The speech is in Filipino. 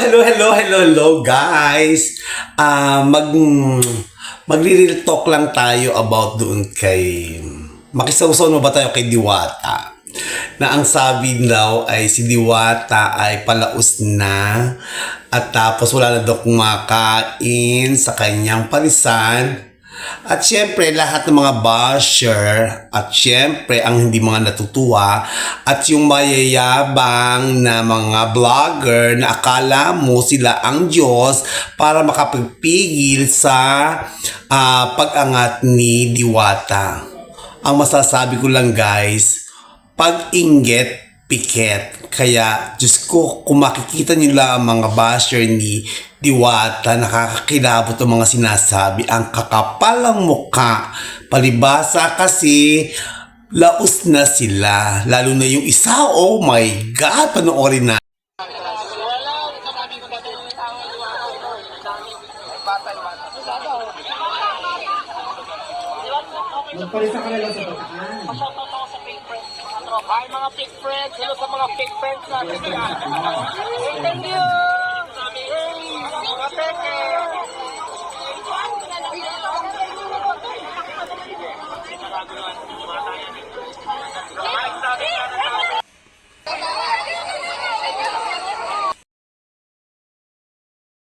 Hello, guys. Magre-real talk lang tayo about doon kay... Makisawsaw na ba tayo kay Diwata? Na ang sabi daw ay si Diwata ay palaos na at tapos wala na daw kumakain sa kanyang parisan. At syempre, lahat ng mga basher at syempre, ang hindi mga natutuwa at yung mayayabang na mga vlogger na akala mo sila ang Diyos para makapagpigil sa pag-angat ni Diwata. Ang masasabi ko lang guys, pag-inggit, piket. Kaya, Diyos ko, kung makikita nyo lang ang mga basher ni Diwata, nakakakilabot ang mga sinasabi. Ang kakapal ang muka. Palibasa kasi, laos na sila. Lalo na yung isa, oh my God, panoorin na. Magpalita ka na lang sa bataan. Hi mga fake friends, hello sa mga fake friends natin. Thank you! Mga peke!